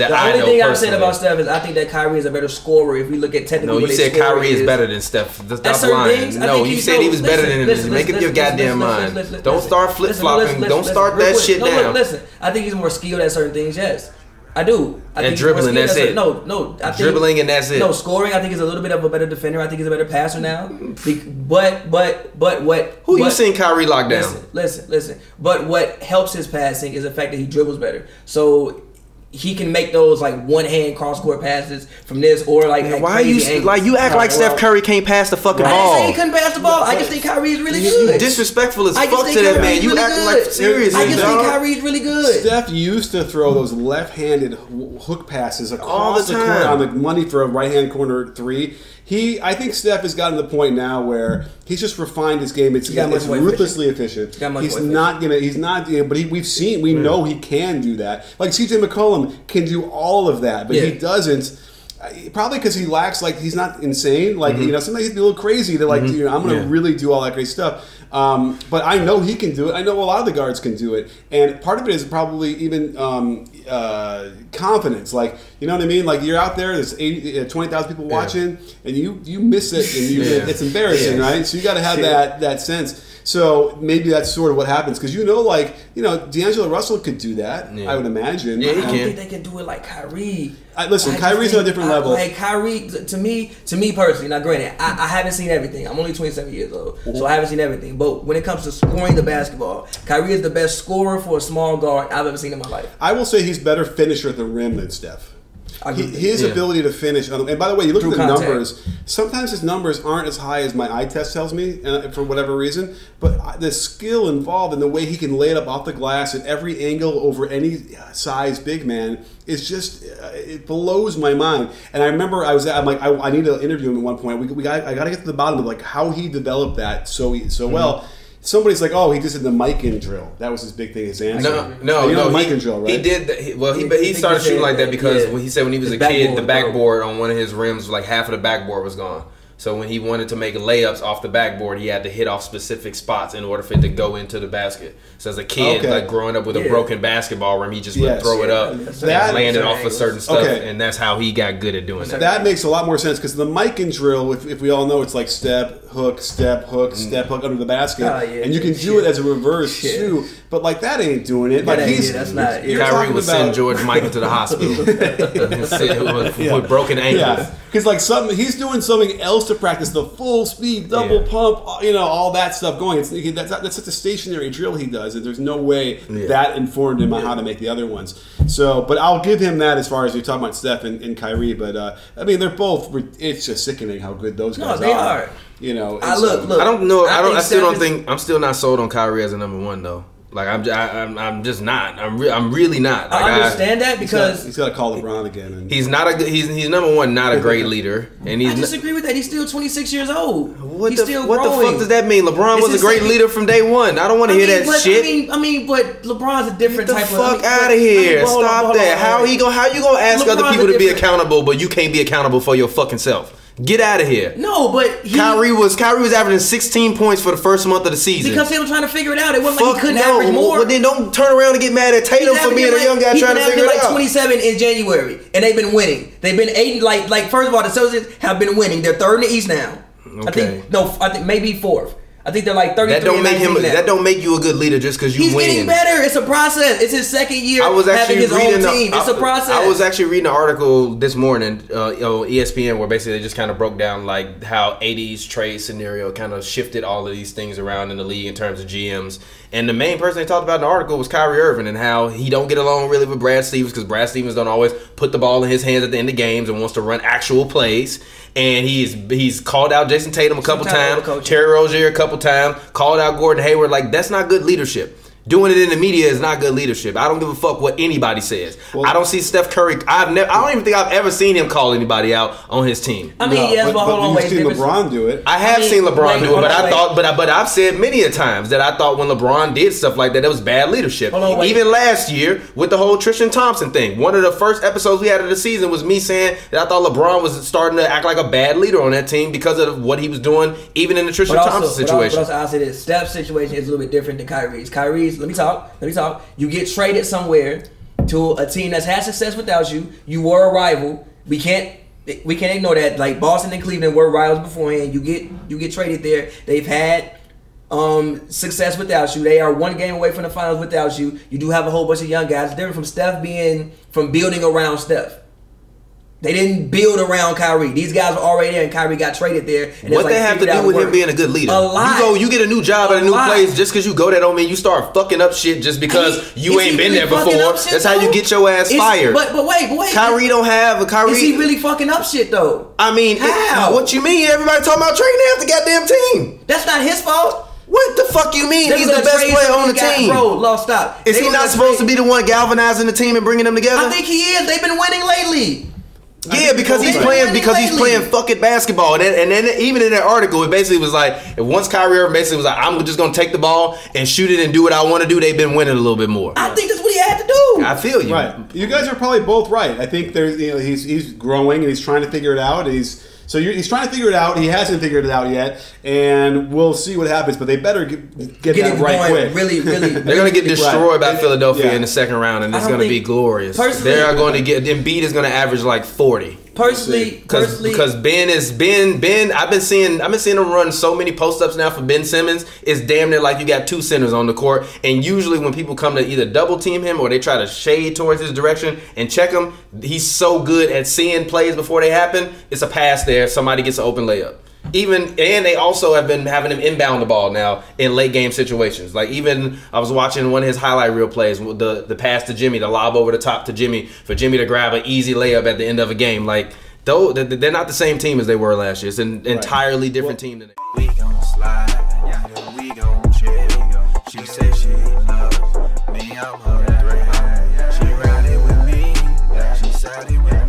that I know personally. The only thing I've said about Steph is I think that Kyrie is a better scorer if we look at technically. No, you said Kyrie is better than Steph. That's lying. No, you said he was better than him. Make up your goddamn mind. Don't start flip-flopping. Don't start that shit down. Listen, I think he's more skilled at certain things, yes. I do. I think dribbling, that's it. No. I think, dribbling and that's it. No, scoring, I think he's a little bit of a better defender. I think he's a better passer now. But what... Who you seen Kyrie lock down? Listen. But what helps his passing is the fact that he dribbles better. So... he can make those like one hand cross court passes from this or like. Man, why are you angles. Like you act like Steph Curry can't pass the fucking ball? I didn't say he couldn't pass the ball. I just think Kyrie is really good. Disrespectful as fuck to that man. You acting like serious. I just think Kyrie is really good. Steph used to throw those left-handed hook passes across the court on the money for a right-hand corner three. I think Steph has gotten to the point now where he's just refined his game. It's ruthlessly efficient. We've seen, we know he can do that. Like CJ McCollum can do all of that, but he doesn't. Probably because he lacks, like, he's not insane. Like, you know, sometimes he's a little crazy to, like, you know, I'm going to really do all that great stuff. But I know he can do it. I know a lot of the guards can do it. And part of it is probably even confidence. Like, you know what I mean? Like, you're out there, there's 20,000 people watching, and you miss it, and it's embarrassing, right? So you got to have that sense. So maybe that's sort of what happens. Because you know, like, you know, D'Angelo Russell could do that, I would imagine. Yeah, I don't think they can do it like Kyrie. Listen, Kyrie's on a different level. Like Kyrie, to me personally, now granted, I haven't seen everything. I'm only 27 years old, so I haven't seen everything. But when it comes to scoring the basketball, Kyrie is the best scorer for a small guard I've ever seen in my life. I will say he's better finisher at the rim than Steph. His ability to finish, and by the way, you look at the numbers. Sometimes his numbers aren't as high as my eye test tells me, for whatever reason. But the skill involved in the way he can lay it up off the glass at every angle over any size big man is just it blows my mind. And I remember I'm like I need to interview him at one point. I got to get to the bottom of like how he developed that so well. Somebody's like, oh, he just did the mic-in drill. That was his big thing, his answer. No, mic-in drill, right? He did. He started shooting like that because when he said when he was a kid, the backboard on one of his rims, like half of the backboard was gone. So when he wanted to make layups off the backboard, he had to hit off specific spots in order for it to go into the basket. So as a kid, like growing up with a broken basketball rim, he just would throw it up and land it off of certain stuff, and that's how he got good at doing that. That makes a lot more sense because the mic-in drill, if we all know, it's like step, hook, step, hook, step, hook under the basket, and you can do it as a reverse too. But like that ain't doing it. Like that's not. Kyrie would send George Michael to the hospital with broken ankles. Because like he's doing something else to practice the full speed double pump, you know, all that stuff going. That's such a stationary drill he does, and there's no way that informed him on how to make the other ones. So, but I'll give him that as far as you're talking about Steph and Kyrie. But I mean, they're both. It's just sickening how good those guys are. No, they are. You know, look. I don't know. I still don't think. I'm still not sold on Kyrie as a number one though. Like I'm just not. I'm really not. Like, I understand that because he's got to call LeBron again. And he's not a. He's number one. Not a great leader. And I disagree with that. He's still 26 years old. What the fuck does that mean? LeBron was a great leader from day one. I don't want to hear that shit. I mean, but LeBron's a different type of. Get the fuck out of here! Stop that. How you gonna ask other people to be accountable, but you can't be accountable for your fucking self? Get out of here. No, but Kyrie was averaging 16 points for the first month of the season. Because they were trying to figure it out. It wasn't like he couldn't average more. Well, then don't turn around and get mad at Tatum for being a young guy trying to figure it out. 27 in January, and they've been winning. They've been 8. Like first of all, the Celtics have been winning. They're third in the East now. Okay. I think maybe fourth. I think they're like 33. That don't make you a good leader just because you win. He's getting better. It's a process. It's his second year having his own team. It's a process. I was actually reading an article this morning on ESPN where basically they just kind of broke down like how 80s trade scenario kind of shifted all of these things around in the league in terms of GMs. And the main person they talked about in the article was Kyrie Irving and how he don't get along really with Brad Stevens because Brad Stevens don't always put the ball in his hands at the end of games and wants to run actual plays. And he's called out Jason Tatum a couple times, Terry Rozier a couple times, called out Gordon Hayward. Like, that's not good leadership. Doing it in the media is not good leadership. I don't give a fuck what anybody says. Well, I don't see Steph Curry. I don't even think I've ever seen him call anybody out on his team. I mean, yes, but hold on, wait. You've seen LeBron do it. I have seen LeBron do it, but I've said many a times that I thought when LeBron did stuff like that, it was bad leadership. Even last year with the whole Tristan Thompson thing, one of the first episodes we had of the season was me saying that I thought LeBron was starting to act like a bad leader on that team because of what he was doing, even in the Tristan Thompson situation. But also, I'll say this: Steph's situation is a little bit different than Kyrie's. Let me talk. You get traded somewhere. to a team that's had success without you. You were a rival. We can't ignore that. Like Boston and Cleveland were rivals beforehand. You get traded there. They've had success without you. They are one game away from the finals without you. You do have a whole bunch of young guys. It's different from Steph from building around Steph. They didn't build around Kyrie. These guys were already there, and Kyrie got traded there. And what they have to do with him being a good leader? A lot. You get a new job at a new place. Just because you go there don't mean you start fucking up shit just because you ain't been there before. That's how you get your ass fired. But wait. Kyrie don't have a Kyrie. Is he really fucking up shit though? I mean, how? What you mean? Everybody talking about trading half the goddamn team. That's not his fault. What the fuck you mean? He's the best player on the team. Bro, stop. Is he not supposed to be the one galvanizing the team and bringing them together? I think he is. They've been winning lately. Yeah, because he's playing fucking basketball, and then even in that article, it basically was like, once Kyrie Irving basically was like, I'm just gonna take the ball and shoot it and do what I want to do. They've been winning a little bit more. I think that's what he had to do. I feel you. Right, you guys are probably both right. I think there's he's growing and he's trying to figure it out. He's trying to figure it out. He hasn't figured it out yet, and we'll see what happens. But they better get that right quick. Really, they're going to get destroyed by Philadelphia in the second round, and it's going to be glorious. They are going to get Embiid is going to average like 40. Personally, because Ben. I've been seeing him run so many post ups now for Ben Simmons. It's damn near like you got two centers on the court. And usually when people come to either double team him or they try to shade towards his direction and check him, he's so good at seeing plays before they happen. It's a pass there. Somebody gets an open layup. And they also have been having him inbound the ball now in late game situations. Like even I was watching one of his highlight reel plays, the pass to Jimmy, the lob over the top to Jimmy for Jimmy to grab an easy layup at the end of a game. Like they're not the same team as they were last year. It's an entirely different team than we gon' slide, we gon' chill. She said she loves me, I'm her threat. She riding with me, she siding with me.